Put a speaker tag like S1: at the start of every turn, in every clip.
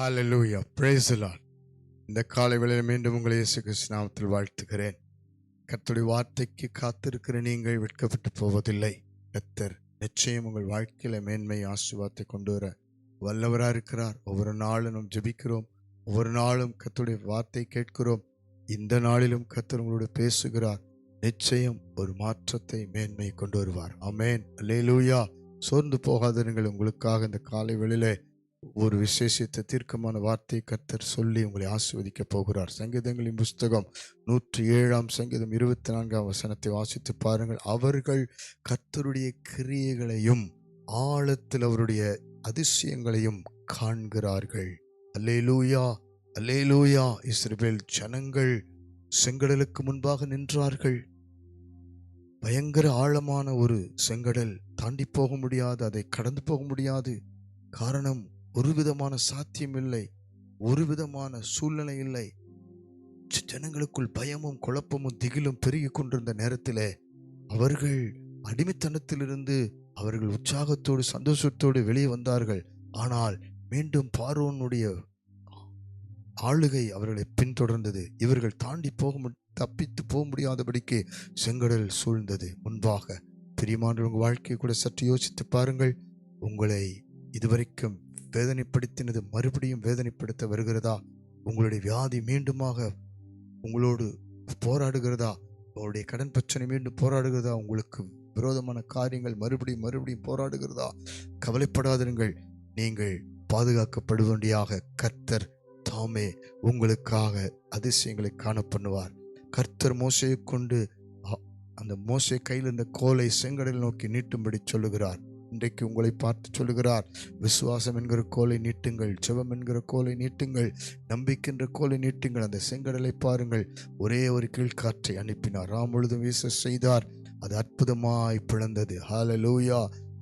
S1: Hallelujah, praise the Lord. இந்த காலை வேளையில் மீண்டும் உங்களை இயேசு கிறிஸ்து நாமத்தில் வாழ்த்துகிறேன். கர்த்தருடைய வார்த்தைக்கு காத்திருக்கிற நீங்கள் வெட்கப்பட்டு போவதில்லை. கர்த்தர் நிச்சயம் உங்கள் வாழ்க்கையில மேன்மை ஆசீர்வாதத்தை கொண்டு வர வல்லவராக இருக்கிறார். ஒவ்வொரு நாளும் நாம் ஜெபிக்கிறோம், ஒவ்வொரு நாளும் கர்த்தருடைய வார்த்தை கேட்கிறோம். இந்த நாளிலும் கர்த்தர் உங்களோடு பேசுகிறார். நிச்சயம் ஒரு மாற்றத்தை மேன்மை கொண்டு வருவார். ஆமென், அல்லேலூயா. சோர்ந்து போகாதீர்கள். உங்களுக்காக இந்த காலை வேளையிலே ஒரு விசேஷித்த தீர்க்கமான வார்த்தை கர்த்தர் சொல்லி உங்களை ஆசீர்வதிக்க போகிறார். சங்கீதங்களின் புஸ்தகம் 107 சங்கீதம் 24 வசனத்தை வாசித்து பாருங்கள். அவர்கள் கர்த்தருடைய கிரியைகளையும் ஆழத்தில் அவருடைய அதிசயங்களையும் காண்கிறார்கள். அல்லேலூயா, அல்லேலூயா. இஸ்ரவேல் ஜனங்கள் செங்கடலுக்கு முன்பாக நின்றார்கள். பயங்கர ஆழமான ஒரு செங்கடல், தாண்டி போக முடியாது, அதை கடந்து போக முடியாது. காரணம், ஒரு விதமான சாத்தியம் இல்லை, ஒரு விதமான சூழ்நிலை இல்லை. ஜனங்களுக்குள் பயமும் குழப்பமும் திகிலும் பெருகி கொண்டிருந்த நேரத்தில் அவர்கள் அடிமைத்தனத்திலிருந்து அவர்கள் உற்சாகத்தோடு சந்தோஷத்தோடு வெளியே வந்தார்கள். ஆனால் மீண்டும் பார்வோனுடைய ஆளுகை அவர்களை பின்தொடர்ந்தது. இவர்கள் தாண்டி தப்பித்து போக முடியாதபடிக்கு செங்கடல் சூழ்ந்தது முன்பாக. பிரியமானவர்கள், உங்கள் வாழ்க்கையை கூட சற்று யோசித்து பாருங்கள். உங்களை இதுவரைக்கும் வேதனைப்படுத்தினது மறுபடியும் வேதனைப்படுத்த வருகிறதா? உங்களுடைய வியாதி மீண்டுமாக உங்களோடு போராடுகிறதா? உங்களுடைய கடன் பிரச்சனை மீண்டும் போராடுகிறதா? உங்களுக்கு விரோதமான காரியங்கள் மறுபடியும் போராடுகிறதா? கவலைப்படாதிருங்கள். நீங்கள் பாதுகாக்கப்படுவண்டியாக கர்த்தர் தாமே உங்களுக்காக அதிசயங்களை காண பண்ணுவார். கர்த்தர் மோசையை கொண்டு அந்த மோசே கையில் இருந்த கோலை செங்கடல் நோக்கி நீட்டும்படி சொல்லுகிறார். இன்றைக்கு உங்களை பார்த்து சொல்லுகிறார், விசுவாசம் என்கிற கோலை நீட்டுங்கள், ஜெபம் என்கிற கோலை நீட்டுங்கள், நம்பிக்கின்ற கோலை நீட்டுங்கள். அந்த செங்கடலை பாருங்கள், ஒரே ஒரு கீழ்காற்றை அனுப்பினார், முழுதும் வீச செய்தார், அது அற்புதமாய் பிளந்தது. ஹல்லேலூயா.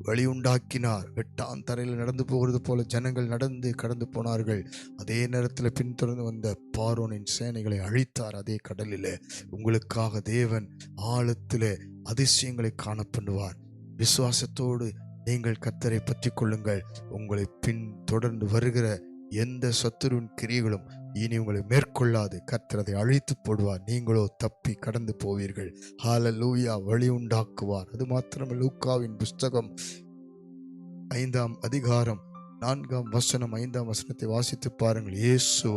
S1: வழி உண்டாக்கினார். வெட்டான் தரையில் நடந்து போகிறது போல ஜனங்கள் நடந்து கடந்து போனார்கள். அதே நேரத்தில் பின்தொடர்ந்து வந்த பார்வோனின் சேனைகளை அழித்தார் அதே கடலிலே. உங்களுக்காக தேவன் ஆழத்திலே அதிசயங்களை காண பண்ணுவார். விசுவாசத்தோடு நீங்கள் கர்த்தரை பற்றி கொள்ளுங்கள். உங்களை பின் தொடர்ந்து வருகிற எந்த சத்துருவின் கிரியைகளும் இனி உங்களை மேற்கொள்ளாது. கர்த்தர் அதை அழித்து போடுவார். நீங்களோ தப்பி கடந்து போவீர்கள். ஹல்லேலூயா. வழி உண்டாக்குவார். அது மாத்திரமல்ல, லூக்காவின் புஸ்தகம் 5 அதிகாரம் 4 5 வசனத்தை வாசித்து பாருங்கள். இயேசு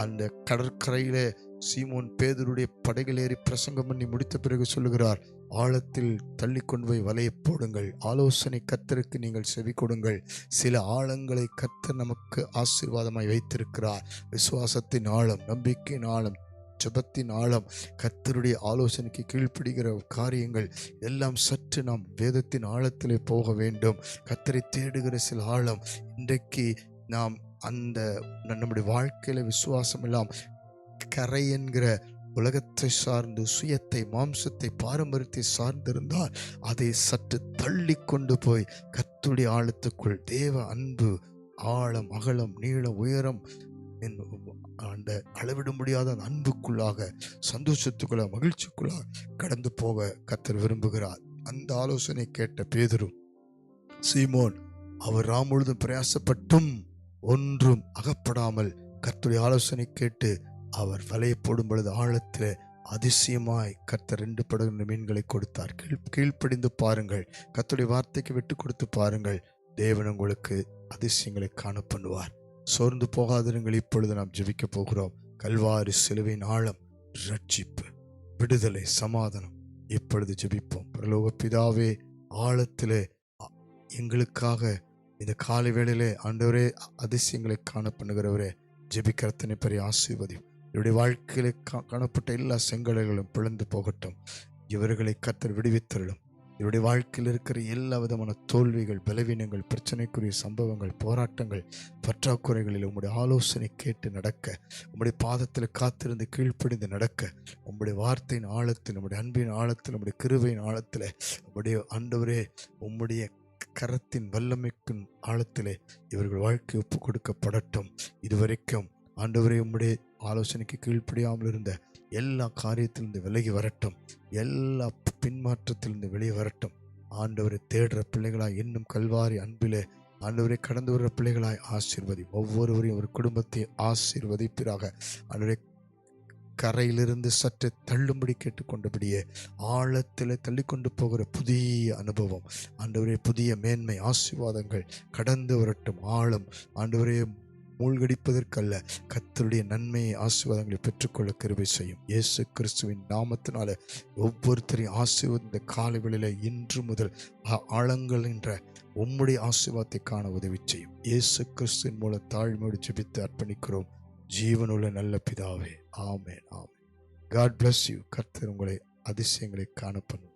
S1: அந்த கடற்கரையிலே சீமோன் பேதுருடைய படகில் ஏறி பிரசங்கம் பண்ணி முடித்த பிறகு சொல்லுகிறார், ஆழத்தில் தள்ளி கொண்டு போய் வலையை போடுங்கள். ஆலோசனை கர்த்தருக்கு நீங்கள் செவி கொடுங்கள். சில ஆழங்களை கர்த்தர் நமக்கு ஆசீர்வாதமாய் வைத்திருக்கிறார். விசுவாசத்தின் ஆழம், நம்பிக்கையின் ஆழம், ஜெபத்தின் ஆழம், கர்த்தருடைய ஆலோசனைக்கு கீழ்ப்படுகிற காரியங்கள் எல்லாம் சற்று நாம் வேதத்தின் ஆழத்திலே போக வேண்டும். கர்த்தரை தேடுகிற சில ஆழம். இன்றைக்கு நாம் அந்த நம்முடைய வாழ்க்கையில விசுவாசம் எல்லாம் கரை என்கிற உலகத்தை சார்ந்து சுயத்தை, மாம்சத்தை, பாரம்பரியத்தை சார்ந்திருந்தால் அதை சற்று தள்ளி கொண்டு போய் கர்த்தருடைய ஆழத்துக்குள் தேவ அன்பு, ஆழம், அகலம், நீளம், உயரம், அந்த அளவிட முடியாத அந்த அன்புக்குள்ளாக, சந்தோஷத்துக்குள்ள, மகிழ்ச்சிக்குள்ளாக கடந்து போக கர்த்தர் விரும்புகிறார். அந்த ஆலோசனை கேட்ட பேதுரு, சீமோன், அவர் முழுதும் பிரயாசப்பட்டும் ஒன்றும் அகப்படாமல் கர்த்தருடைய ஆலோசனை கேட்டு அவர் வலையை போடும் பொழுது ஆழத்தில் அதிசயமாய் கர்த்தர் 2 படகு மீன்களை கொடுத்தார். கீழ்ப்படிந்து பாருங்கள். கர்த்தருடைய வார்த்தைக்கு விட்டு கொடுத்து பாருங்கள். தேவன் உங்களுக்கு அதிசயங்களை காண பண்ணுவார். சோர்ந்து போகாதிருங்கள். இப்பொழுது நாம் ஜெபிக்க போகிறோம். கல்வாரி சிலுவையின் ஆழம், ரட்சிப்பு, விடுதலை, சமாதானம். இப்பொழுது ஜெபிப்போம். பரலோக பிதாவே, ஆழத்திலே எங்களுக்காக இந்த காலை வேளையிலே ஆண்டவரே அதிசயங்களை காண பண்ணுகிறவரே, ஜெபிக்கிறத்தனை பெரிய ஆசீர்வதியும். இவருடைய வாழ்க்கையில காணப்பட்ட எல்லா செங்கடல்களும் பிளந்து போகட்டும். இவர்களை கர்த்தர் விடுவித்தருளும். இவருடைய வாழ்க்கையில் இருக்கிற எல்லா விதமான தோல்விகள், பலவீனங்கள், பிரச்சனைக்குரிய சம்பவங்கள், போராட்டங்கள், பற்றாக்குறைகளில் உம்முடைய ஆலோசனை கேட்டு நடக்க, உம்முடைய பாதத்தில் காத்திருந்து கீழ்ப்படிந்து நடக்க, உம்முடைய வார்த்தையின் ஆழத்தில், உம்முடைய அன்பின் ஆழத்தில், உம்முடைய கிருபையின் ஆழத்தில், உம்முடைய ஆண்டவரே உம்முடைய கரத்தின் வல்லமைக்கும் ஆழத்திலே இவர்கள் வாழ்க்கை ஒப்பு கொடுக்கப்படட்டும். இதுவரைக்கும் ஆண்டவரே உம்முடைய ஆலோசனைக்கு கீழ்ப்படியாமல் இருந்த எல்லா காரியத்திலிருந்து விலகி வரட்டும். எல்லா பின்மாற்றத்திலிருந்து வெளியே வரட்டும். ஆண்டவரை தேடுற பிள்ளைகளாக இன்னும் கல்வாரி அன்பிலே ஆண்டவரை கடந்து வர பிள்ளைகளாய் ஆசீர்வதி, ஒவ்வொருவரையும் ஒரு குடும்பத்தை ஆசீர்வதிப்பிறாக. ஆண்டவரை கரையிலிருந்து சற்று தள்ளும்படி கேட்டுக்கொண்டபடியே ஆழத்தில் தள்ளிக்கொண்டு போகிற புதிய அனுபவம், ஆண்டவரே புதிய மேன்மை ஆசீர்வாதங்கள் கடந்து வரட்டும். ஆழம் ஆண்டவரே மூழ்கடிப்பதற்கல்ல, கர்த்தருடைய நன்மையை ஆசீர்வாதங்களை பெற்றுக்கொள்ள கிருபை செய்யும். இயேசு கிறிஸ்துவின் நாமத்தினால ஒவ்வொருத்தரையும் ஆசீர்வாத இந்த காலைகளில் இன்று முதல் ஆழங்கள் என்ற உம்முடைய ஆசீர்வாதத்தை காண உதவி செய்யும். இயேசு கிறிஸ்துவின் மூலம் தாழ்மையோடு ஜெபித்து அர்ப்பணிக்கிறோம் ஜீவனுள்ள நல்ல பிதாவே. ஆமென், ஆமென். God bless you. கர்த்தர் உங்களை அதிசயங்களை காண பண்ணும்.